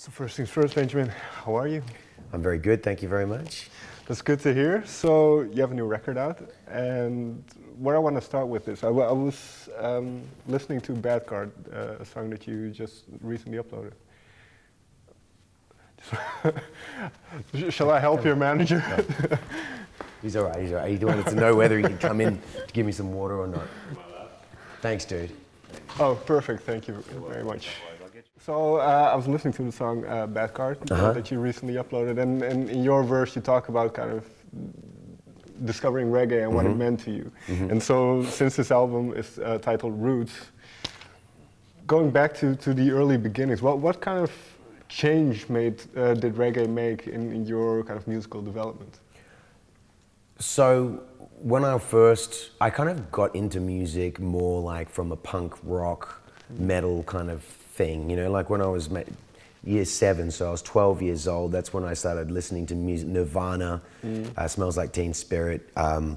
So first things first, Benjamin, how are you? I'm very good, thank you very much. That's good to hear. So you have a new record out, and where I want to start with this, I was listening to Bad Card, a song that you just recently uploaded. Shall I help your manager? No. He's all right, he's all right. He wanted to know whether he could come in to give me some water or not. Thanks, dude. Oh, perfect, thank you very much. So I was listening to the song Bad Card that you recently uploaded, and in your verse you talk about kind of discovering reggae and what it meant to you. And so since this album is titled Roots, going back to the early beginnings, what kind of change did reggae make in your kind of musical development? So when I kind of got into music more like from a punk rock, metal kind of thing, you know, like when I was year 7, so I was 12 years old, that's when I started listening to music, Nirvana, Smells Like Teen Spirit. I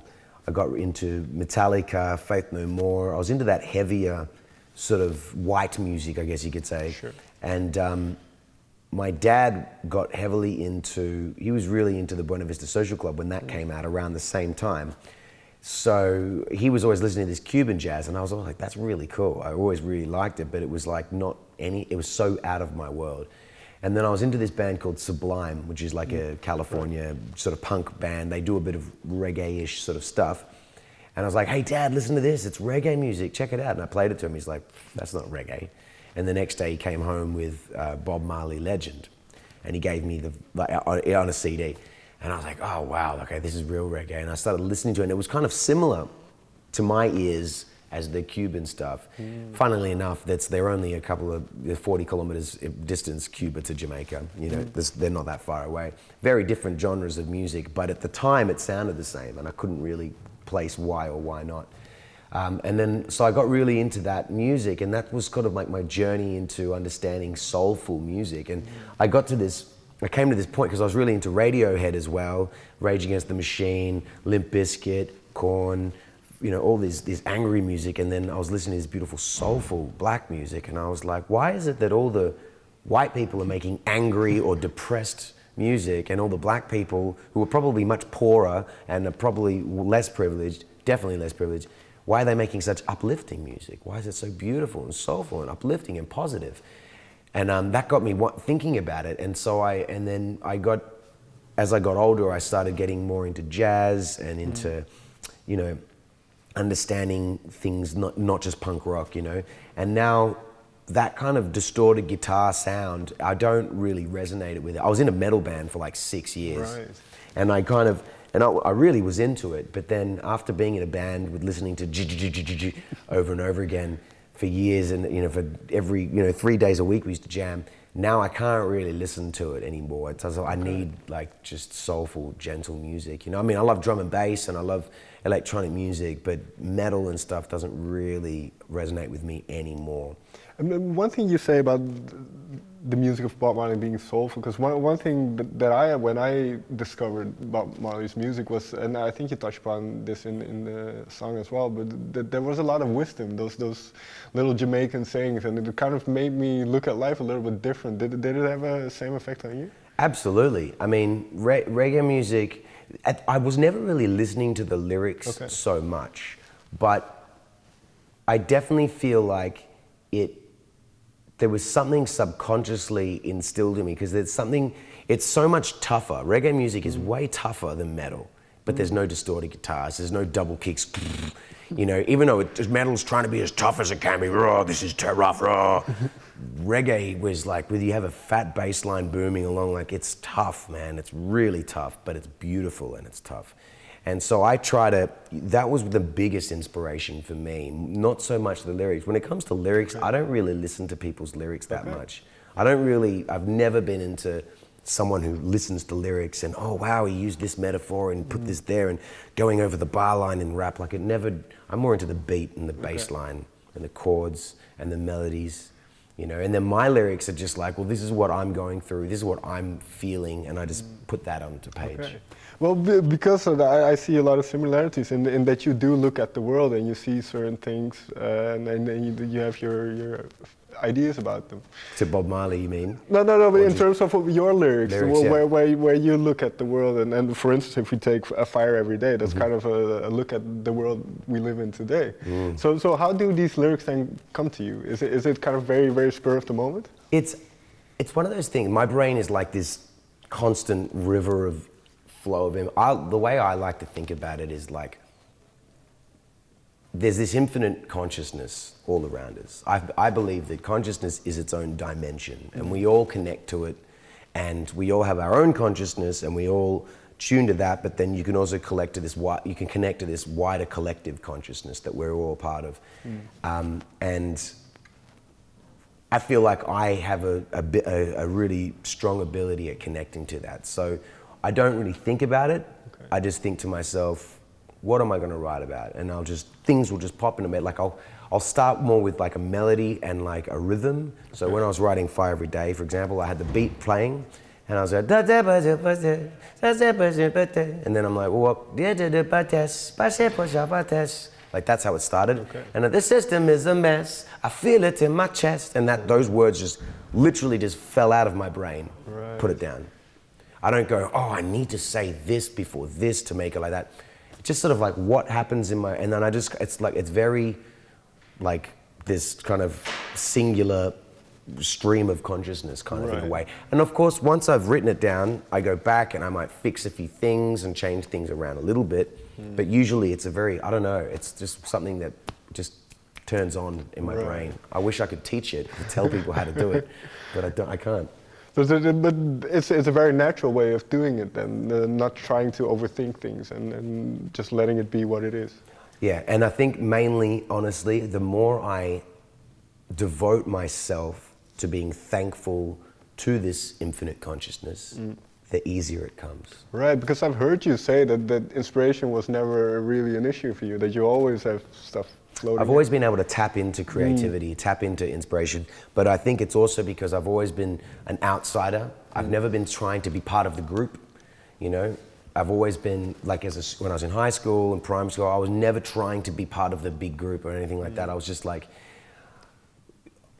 got into Metallica, Faith No More. I was into that heavier sort of white music, I guess you could say. Sure. And my dad got heavily into, he was really into the Buena Vista Social Club when that came out around the same time. So he was always listening to this Cuban jazz, and I was always like, that's really cool. I always really liked it, but it was like it was so out of my world. And then I was into this band called Sublime, which is like a California sort of punk band. They do a bit of reggae-ish sort of stuff. And I was like, hey Dad, listen to this, it's reggae music, check it out. And I played it to him, he's like, that's not reggae. And the next day he came home with Bob Marley Legend, and he gave me on a CD. And I was like, oh wow, okay, this is real reggae. And I started listening to it, and it was kind of similar to my ears as the Cuban stuff. Funnily enough, they're only a couple of 40 kilometers distance, Cuba to Jamaica. You know, they're not that far away. Very different genres of music, but at the time it sounded the same, and I couldn't really place why or why not. And then, so I got really into that music, and that was kind of like my journey into understanding soulful music. And I came to this point because I was really into Radiohead as well, Rage Against the Machine, Limp Bizkit, Korn, you know, all this angry music. And then I was listening to this beautiful soulful black music, and I was like, why is it that all the white people are making angry or depressed music, and all the black people who are probably much poorer and are probably less privileged, definitely less privileged, why are they making such uplifting music? Why is it so beautiful and soulful and uplifting and positive? And that got me thinking about it. And so as I got older, I started getting more into jazz and into, you know, understanding things, not just punk rock, you know. And now that kind of distorted guitar sound, I don't really resonate with it. I was in a metal band for like 6 years. Right. And I really was into it. But then after being in a band with listening to over and over again, for years, and you know, for every 3 days a week we used to jam. Now I can't really listen to it anymore. I need like just soulful, gentle music. You know, I mean, I love drum and bass and I love electronic music, but metal and stuff doesn't really resonate with me anymore. And one thing you say about the music of Bob Marley being soulful, because one thing that when I discovered Bob Marley's music was, and I think you touched upon this in the song as well, but there was a lot of wisdom, those little Jamaican sayings, and it kind of made me look at life a little bit different. Did it have the same effect on you? Absolutely. I mean, reggae music, I was never really listening to the lyrics so much, but I definitely feel like there was something subconsciously instilled in me, because it's so much tougher. Reggae music is way tougher than metal, but there's no distorted guitars, there's no double kicks. You know, even though metal's trying to be as tough as it can be, raw, this is rough, raw. Reggae was like, whether you have a fat bass line booming along, like it's tough, man. It's really tough, but it's beautiful and it's tough. And so that was the biggest inspiration for me, not so much the lyrics. When it comes to lyrics, I don't really listen to people's lyrics that much. I've never been into someone who listens to lyrics and, oh wow, he used this metaphor and put this there and going over the bar line in rap. Like I'm more into the beat and the bass line and the chords and the melodies, you know. And then my lyrics are just like, well, this is what I'm going through, this is what I'm feeling, and I just put that onto page. Okay. Well, because of that, I see a lot of similarities in that you do look at the world and you see certain things, and then you have your ideas about them. To Bob Marley, you mean? No, but in terms of your lyrics, yeah. where you look at the world, and for instance, if we take A Fire Every Day, that's kind of a look at the world we live in today. So how do these lyrics then come to you? Is it kind of very, very spur of the moment? It's one of those things. My brain is like this constant river of flow of the way I like to think about it is like there's this infinite consciousness all around us. I believe that consciousness is its own dimension, and we all connect to it, and we all have our own consciousness, and we all tune to that. But then you can also connect to this wider collective consciousness that we're all part of, and I feel like I have a really strong ability at connecting to that. So I don't really think about it. Okay. I just think to myself, what am I going to write about? And things will just pop into my head. Like I'll start more with like a melody and like a rhythm. So when I was writing Fire Every Day, for example, I had the beat playing, and I was like, and then I'm like, like that's how it started. Okay. And the system is a mess. I feel it in my chest. And those words just literally just fell out of my brain. Right. Put it down. I don't go, oh, I need to say this before this to make it like that. Just sort of like what happens in my, and then it's very like this kind of singular stream of consciousness kind of in a way. And of course, once I've written it down, I go back and I might fix a few things and change things around a little bit. But usually it's I don't know, it's just something that just turns on in my brain. I wish I could teach it, to tell people how to do it, but I can't. But it's a very natural way of doing it then, not trying to overthink things and just letting it be what it is. Yeah, and I think mainly, honestly, the more I devote myself to being thankful to this infinite consciousness, the easier it comes. Right, because I've heard you say that inspiration was never really an issue for you, that you always have stuff floating. I've always been able to tap into creativity, tap into inspiration, but I think it's also because I've always been an outsider. I've never been trying to be part of the group, you know? I've always been, like when I was in high school and primary school, I was never trying to be part of the big group or anything like that. I was just like,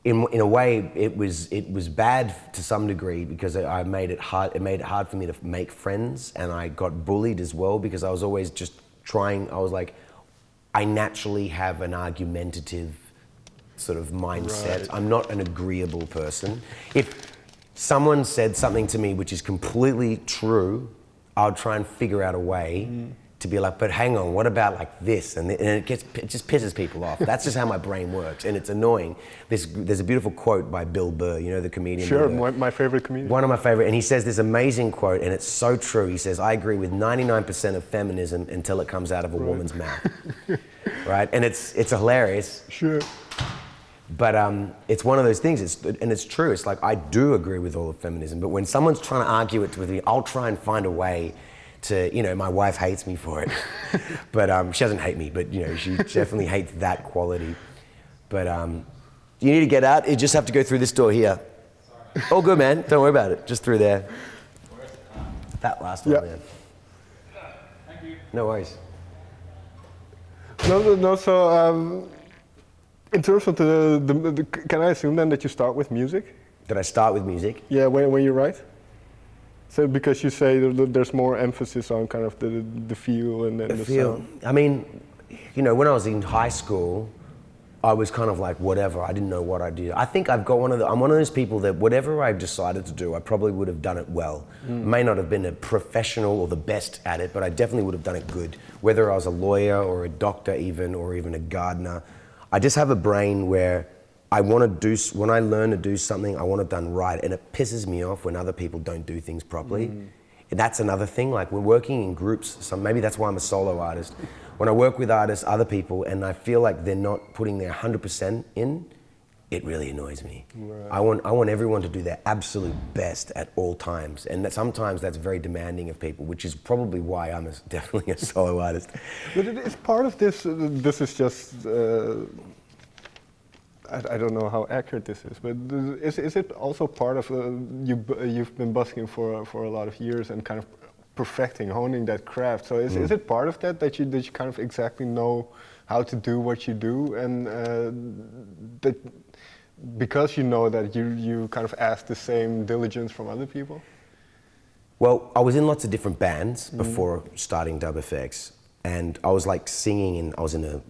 in a way, it was bad to some degree because it made it hard for me to make friends, and I got bullied as well because I was always just trying. I was like, I naturally have an argumentative sort of mindset. Right. I'm not an agreeable person. If someone said something to me which is completely true, I would try and figure out a way to be like, but hang on, what about like this? And it just pisses people off. That's just how my brain works, and it's annoying. There's a beautiful quote by Bill Burr, you know, the comedian. Sure, my favorite comedian. One of my favorite, and he says this amazing quote, and it's so true. He says, I agree with 99% of feminism until it comes out of a woman's mouth. Right? And it's hilarious. Sure. But it's one of those things, and it's true. It's like, I do agree with all of feminism, but when someone's trying to argue it with me, I'll try and find a way to, you know, my wife hates me for it. But she doesn't hate me, but, you know, she definitely hates that quality. But you need to get out. You just have to go through this door here. Sorry. Oh, good, man. Don't worry about it. Just through there. Where's the car? That last one, man. Thank you. No worries. No, so... in terms of can I assume then that you start with music? Did I start with music? Yeah, when you write? So because you say there's more emphasis on kind of the feel and the sound. I mean, you know, when I was in high school, I was kind of like, whatever, I didn't know what I did. I think I'm one of those people that whatever I decided to do, I probably would have done it well. May not have been a professional or the best at it, but I definitely would have done it good. Whether I was a lawyer or a doctor or even a gardener. I just have a brain where when I learn to do something, I want it done right. And it pisses me off when other people don't do things properly. And that's another thing, like we're working in groups, so maybe that's why I'm a solo artist. When I work with artists, other people, and I feel like they're not putting their 100% in, it really annoys me. Right. I want everyone to do their absolute best at all times. And sometimes that's very demanding of people, which is probably why I'm definitely a solo artist. But it is part of this is just, I don't know how accurate this is, but is it also part of, you've been busking for a lot of years and kind of perfecting, honing that craft. So is it part of that you kind of exactly know how to do what you do, and because you know that you kind of ask the same diligence from other people? Well, I was in lots of different bands before starting Dub FX, and I was like singing, and I was in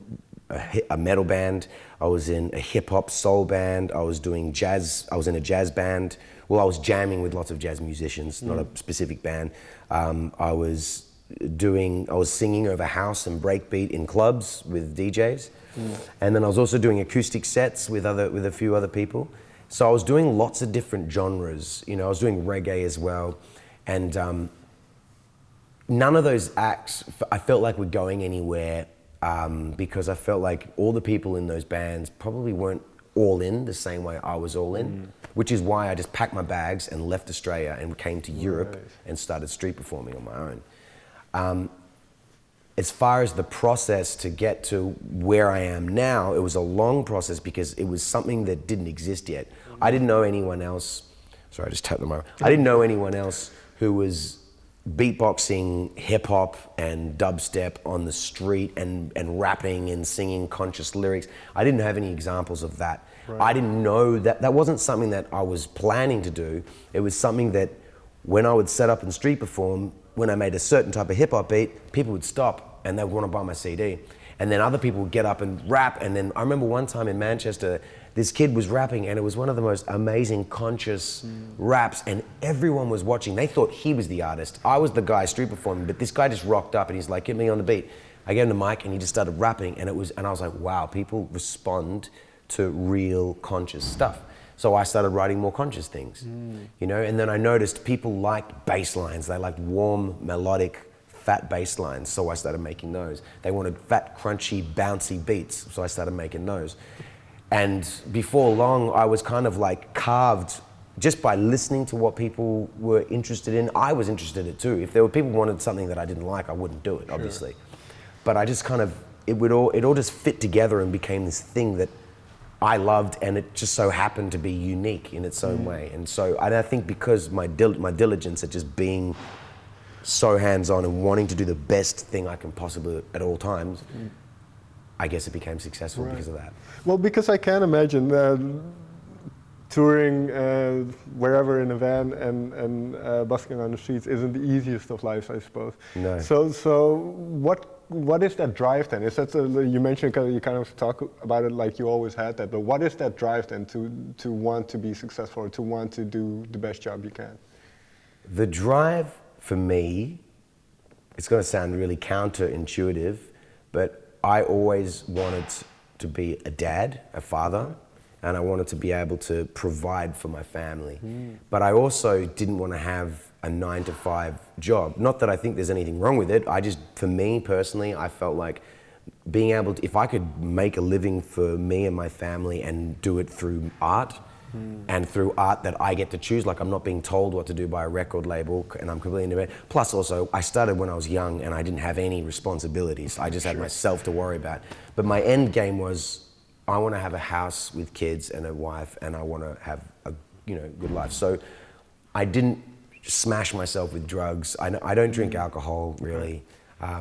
a metal band, I was in a hip hop soul band, I was doing jazz, I was in a jazz band. Well, I was jamming with lots of jazz musicians, not a specific band. I was singing over house and breakbeat in clubs with DJs, and then I was also doing acoustic sets with a few other people. So I was doing lots of different genres. You know, I was doing reggae as well, and none of those acts I felt like were going anywhere because I felt like all the people in those bands probably weren't all in the same way I was all in, which is why I just packed my bags and left Australia and came to Europe and started street performing on my own. As far as the process to get to where I am now, it was a long process because it was something that didn't exist yet. I didn't know anyone else, sorry, I just tapped the mic. I didn't know anyone else who was beatboxing hip hop and dubstep on the street and rapping and singing conscious lyrics. I didn't have any examples of that. Right. I didn't know that wasn't something that I was planning to do. It was something that when I would set up and street perform, when I made a certain type of hip hop beat, people would stop and they would want to buy my CD. And then other people would get up and rap. And then I remember one time in Manchester, this kid was rapping and it was one of the most amazing conscious raps, and everyone was watching. They thought he was the artist. I was the guy street performing, but this guy just rocked up and he's like, get me on the beat. I gave him the mic and he just started rapping, and I was like, wow, people respond to real conscious stuff. So I started writing more conscious things, you know, and then I noticed people liked bass lines. They liked warm, melodic, fat bass lines, so I started making those. They wanted fat, crunchy, bouncy beats, so I started making those. And before long, I was kind of like carved just by listening to what people were interested in. I was interested in it too. If there were people who wanted something that I didn't like, I wouldn't do it, obviously. Sure. But I just kind of, it all just fit together and became this thing that I loved, and it just so happened to be unique in its own way. And so I think because my diligence at just being so hands-on and wanting to do the best thing I can possibly at all times, I guess it became successful because of that. Well, because I can imagine touring wherever in a van and busking on the streets isn't the easiest of lives, I suppose. No. So what is that drive then? Is that you mentioned you kind of talk about it like you always had that, but what is that drive then to want to be successful or to want to do the best job you can? The drive for me, it's going to sound really counterintuitive, but I always wanted to be a dad, a father, and I wanted to be able to provide for my family. But I also didn't want to have a 9-to-5 job. Not that I think there's anything wrong with it. For me personally, I felt like being able to, if I could make a living for me and my family and do it through art, and through art that I get to choose, like I'm not being told what to do by a record label and I'm completely independent. Plus also, I started when I was young and I didn't have any responsibilities. I just had myself to worry about. But my end game was, I want to have a house with kids and a wife, and I want to have a good life. So I didn't smash myself with drugs. I don't drink alcohol really. I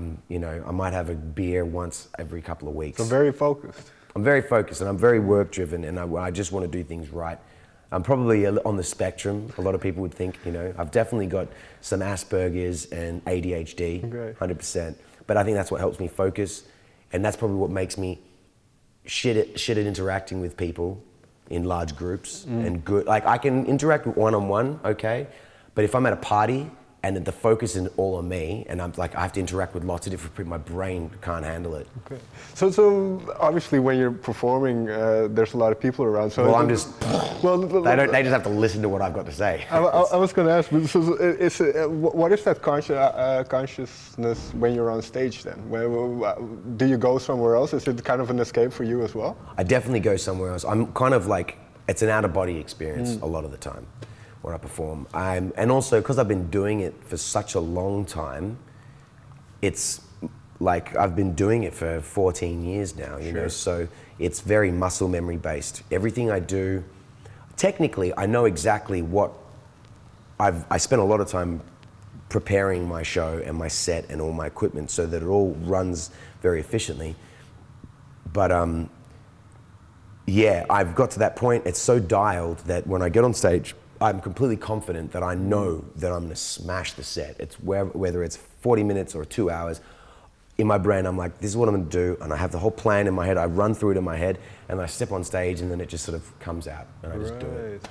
might have a beer once every couple of weeks. So very focused. I'm very focused and I'm very work driven, and I just want to do things right. I'm probably on the spectrum. A lot of people would think, I've definitely got some Asperger's and ADHD, 100%. But I think that's what helps me focus, and that's probably what makes me shit at interacting with people in large groups and good. Like I can interact with one-on-one, okay? But if I'm at a party and the focus is all on me, and I'm like, I have to interact with lots of different people, my brain can't handle it. Okay. So obviously when you're performing, there's a lot of people around. So well, they just have to listen to what I've got to say. I was going to ask, what is that consciousness when you're on stage then? Do you go somewhere else? Is it kind of an escape for you as well? I definitely go somewhere else. I'm kind of like, it's an out-of-body experience a lot of the time when I perform. And also, because I've been doing it for such a long time, it's like I've been doing it for 14 years now, you know, so it's very muscle memory based. Everything I do, technically, I know exactly what I spent a lot of time preparing my show and my set and all my equipment so that it all runs very efficiently. But yeah, I've got to that point. It's so dialed that when I get on stage, I'm completely confident that I know that I'm gonna smash the set. It's whether it's 40 minutes or 2 hours. In my brain, I'm like, this is what I'm gonna do, and I have the whole plan in my head. I run through it in my head, and I step on stage, and then it just sort of comes out, and I just do it.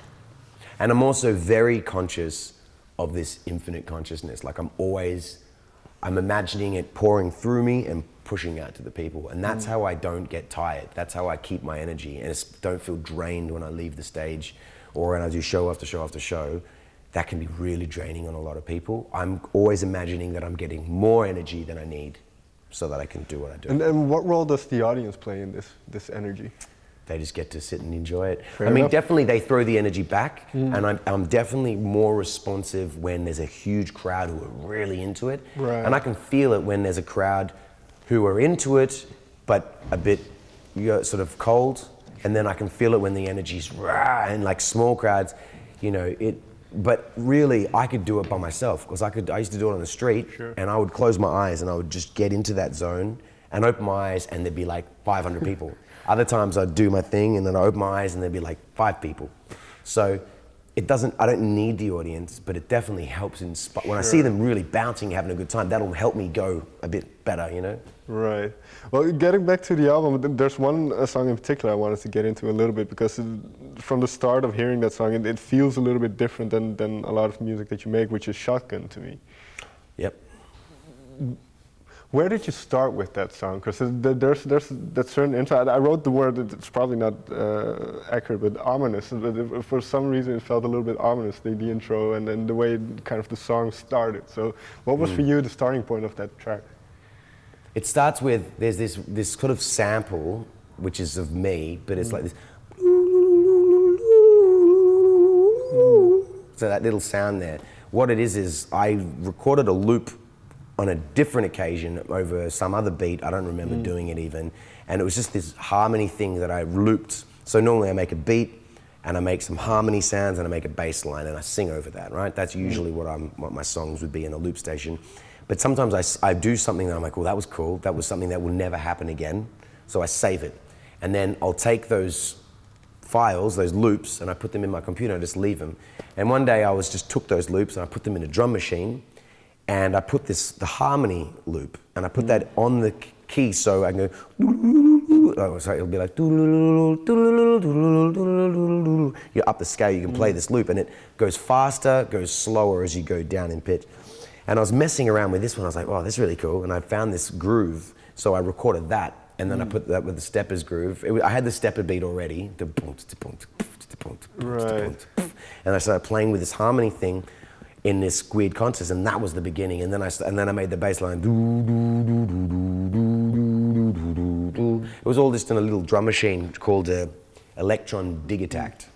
And I'm also very conscious of this infinite consciousness. Like I'm imagining it pouring through me and pushing out to the people. And that's how I don't get tired. That's how I keep my energy and don't feel drained when I leave the stage or when I do show after show after show. That can be really draining on a lot of people. I'm always imagining that I'm getting more energy than I need so that I can do what I do. And what role does the audience play in this energy? They just get to sit and enjoy it. Fair I mean, enough. definitely they throw the energy back, and I'm definitely more responsive when there's a huge crowd who are really into it. Right. And I can feel it when there's a crowd who are into it, but a bit sort of cold. And then I can feel it when the energy's rah, and like small crowds, you know, but really I could do it by myself because I used to do it on the street, and I would close my eyes and I would just get into that zone and open my eyes and there'd be like 500 people. Other times I'd do my thing and then I open my eyes and there'd be like 5 people. So I don't need the audience, but it definitely helps inspire. When I see them really bouncing, having a good time, that'll help me go a bit better, you know? Right. Well, getting back to the album, there's one song in particular I wanted to get into a little bit because from the start of hearing that song, it feels a little bit different than a lot of music that you make, which is Shotgun to me. Yep. Where did you start with that song? Because there's that certain intro. I wrote the word, it's probably not accurate, but ominous. For some reason, it felt a little bit ominous, the intro and then the way kind of the song started. So what was for you the starting point of that track? It starts with, there's this sort of sample, which is of me, but it's like this. So that little sound there. What it is I recorded a loop on a different occasion over some other beat. I don't remember doing it even. And it was just this harmony thing that I looped. So normally I make a beat and I make some harmony sounds and I make a bass line and I sing over that, right? That's usually what my songs would be in a loop station. But sometimes I do something that I'm like, well, that was cool. That was something that will never happen again. So I save it. And then I'll take those files, those loops, and I put them in my computer and just leave them. And one day I just took those loops and I put them in a drum machine and I put the harmony loop and I put that on the key so I can go, so it'll be like, you're up the scale, you can play this loop and it goes faster, goes slower as you go down in pitch. And I was messing around with this one, I was like, oh, this is really cool. And I found this groove, so I recorded that. And then I put that with the steppers groove. I had the stepper beat already. Right. And I started playing with this harmony thing in this weird contest, and that was the beginning. And then I made the bass line. It was all just in a little drum machine called Electron Digitact.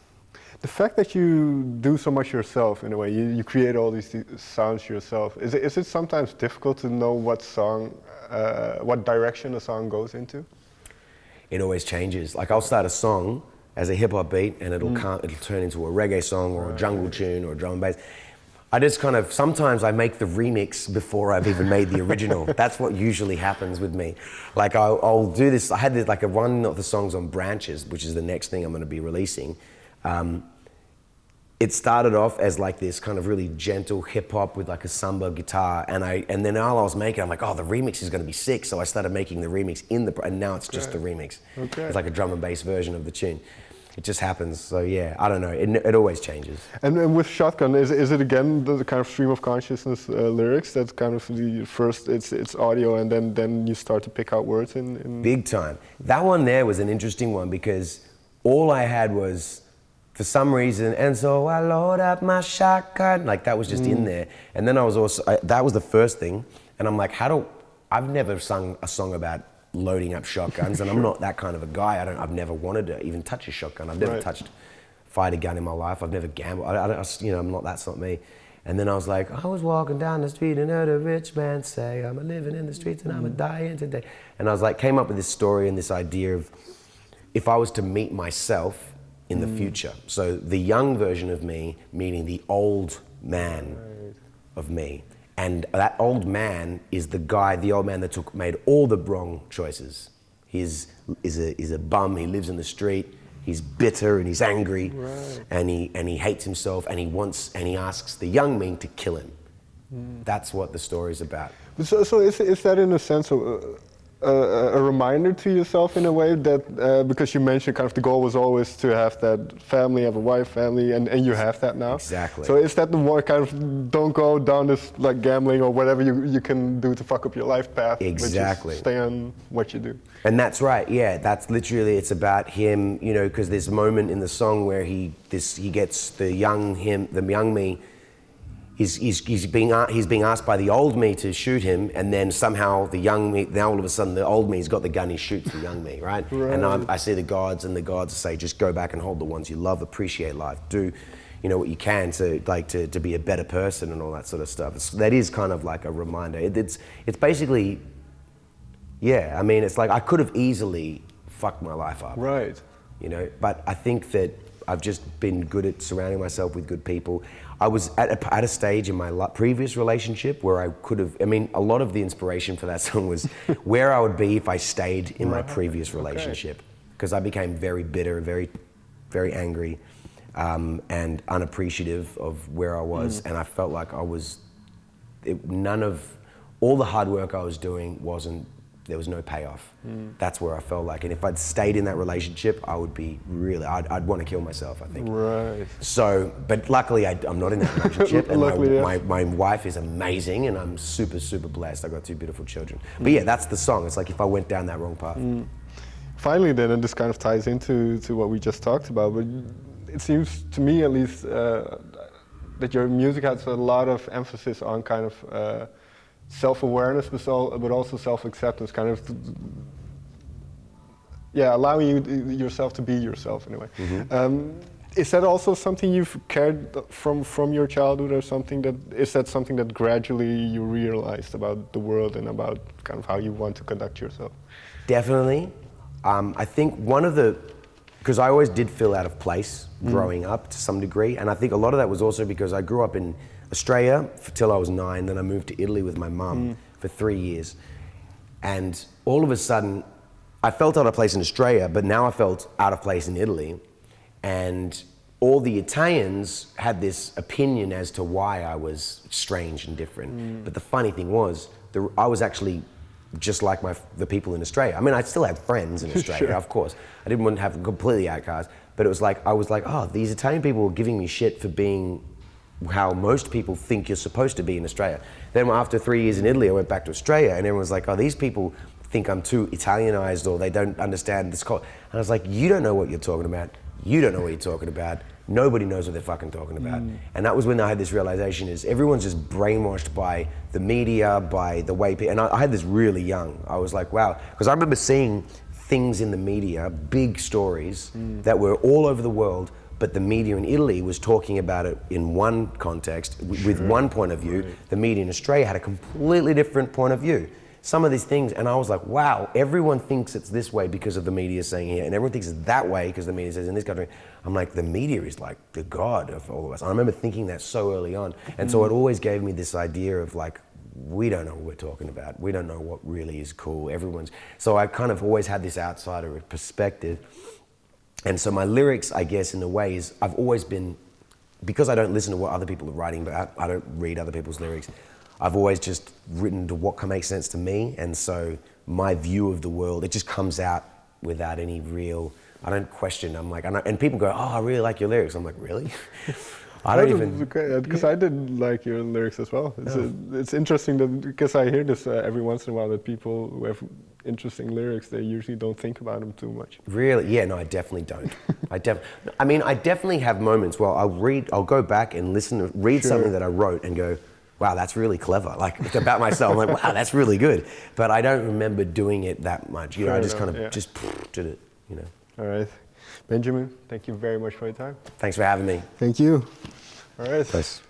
The fact that you do so much yourself, in a way, you create all these sounds yourself, is it sometimes difficult to know what direction a song goes into? It always changes. Like I'll start a song as a hip hop beat and it'll turn into a reggae song or a jungle tune or a drum and bass. I just kind of, sometimes I make the remix before I've even made the original. That's what usually happens with me. Like I'll do this, I had this, like one of the songs on Branches, which is the next thing I'm gonna be releasing. It started off as like this kind of really gentle hip hop with like a samba guitar, and then while I was making it, I'm like, oh, the remix is going to be sick. So I started making the remix and now it's just the remix. Okay. It's like a drum and bass version of the tune. It just happens. So yeah, I don't know. It always changes. And with Shotgun, is it again the kind of stream of consciousness lyrics? That's kind of the first. It's audio, and then you start to pick out words in. Big time. That one there was an interesting one because all I had was, for some reason, and so I load up my shotgun, like that was just in there. And then I was also, that was the first thing, and I'm like, I've never sung a song about loading up shotguns, and I'm not that kind of a guy. I've never wanted to even touch a shotgun. I've never fired a gun in my life. I've never gambled. That's not me. And then I was like, I was walking down the street and heard a rich man say, I'm a living in the streets and I'm a dying today. And I was like, came up with this story and this idea of, if I was to meet myself in the future. So the young version of me meeting the old man of me. And that old man is the old man that made all the wrong choices. He's a bum, he lives in the street, He's bitter and he's angry, Right. and he hates himself, and he asks the young me to kill him. That's what the story's about. So is that in a sense a reminder to yourself in a way that, because you mentioned kind of the goal was always to have that family, have a wife, family, and you have that now? Exactly. So is that the more kind of, don't go down this like gambling or whatever you can do to fuck up your life path? Exactly. But just stay on what you do. And that's right, yeah. That's literally, it's about him, you know, because there's a moment in the song where he gets the young me. He's being asked by the old me to shoot him, and then somehow the young me, now all of a sudden the old me's got the gun, he shoots the young me, right? And I see the gods, and the gods say, just go back and hold the ones you love, appreciate life, do, you know, what you can to be a better person and all that sort of stuff. That is kind of like a reminder. It's basically, yeah, I mean, it's like I could have easily fucked my life up. Right. You know, but I think that I've just been good at surrounding myself with good people. I was at a stage in my previous relationship where I could have, I mean, a lot of the inspiration for that song was where I would be if I stayed in my previous relationship. Because I became very bitter, very, very angry, and unappreciative of where I was. And I felt like all the hard work I was doing there was no payoff. That's where I felt like, and if I'd stayed in that relationship, I would be really, I'd want to kill myself, I think. Right. So, but luckily I'm not in that relationship, and Luckily, my wife is amazing, and I'm super, super blessed. I've got 2 beautiful children. But yeah, that's the song. It's like if I went down that wrong path. Finally then, and this kind of ties into what we just talked about, but it seems to me at least that your music has a lot of emphasis on kind of self-awareness, but also self-acceptance, kind of, allowing yourself to be yourself in a way. Is that also something you've carried from your childhood, or something that gradually you realized about the world and about kind of how you want to conduct yourself? Definitely. I think because I always did feel out of place growing up to some degree, and I think a lot of that was also because I grew up in Australia till I was 9, then I moved to Italy with my mum for 3 years. And all of a sudden, I felt out of place in Australia, but now I felt out of place in Italy. And all the Italians had this opinion as to why I was strange and different. But the funny thing was, I was actually just like the people in Australia. I mean, I still had friends in Australia, of course. I didn't want to have them completely outcast, but it was like, I was like, oh, these Italian people were giving me shit for being how most people think you're supposed to be in Australia. Then after 3 years in Italy, I went back to Australia, and everyone was like, oh, these people think I'm too Italianized, or they don't understand this culture. And I was like, you don't know what you're talking about. You don't know what you're talking about. Nobody knows what they're fucking talking about. And that was when I had this realization, is everyone's just brainwashed by the media, by the way people, and I had this really young. I was like, wow, because I remember seeing things in the media, big stories that were all over the world, but the media in Italy was talking about it in one context, with one point of view. The media in Australia had a completely different point of view. Some of these things, and I was like, wow, everyone thinks it's this way because of the media saying here, and everyone thinks it's that way because the media says in this country. I'm like, the media is like the god of all of us. I remember thinking that so early on. And so it always gave me this idea of like, we don't know what we're talking about. We don't know what really is cool. So I kind of always had this outsider perspective. And so my lyrics, I guess, in a way, is I've always been, because I don't listen to what other people are writing about, I don't read other people's lyrics, I've always just written to what makes sense to me. And so my view of the world, it just comes out without any real, I don't question. I'm like, and people go, oh, I really like your lyrics. I'm like, really? I don't even. Because I did like your lyrics as well. It's interesting that, because I hear this every once in a while, that people who have interesting lyrics, they usually don't think about them too much. Really? Yeah, no, I definitely don't. I definitely have moments where I'll go back and read something that I wrote and go, wow, that's really clever. Like, about myself, I'm like, wow, that's really good. But I don't remember doing it that much. You know, I just kind of just did it, you know. All right. Benjamin, thank you very much for your time. Thanks for having me. Thank you. All right. Thanks.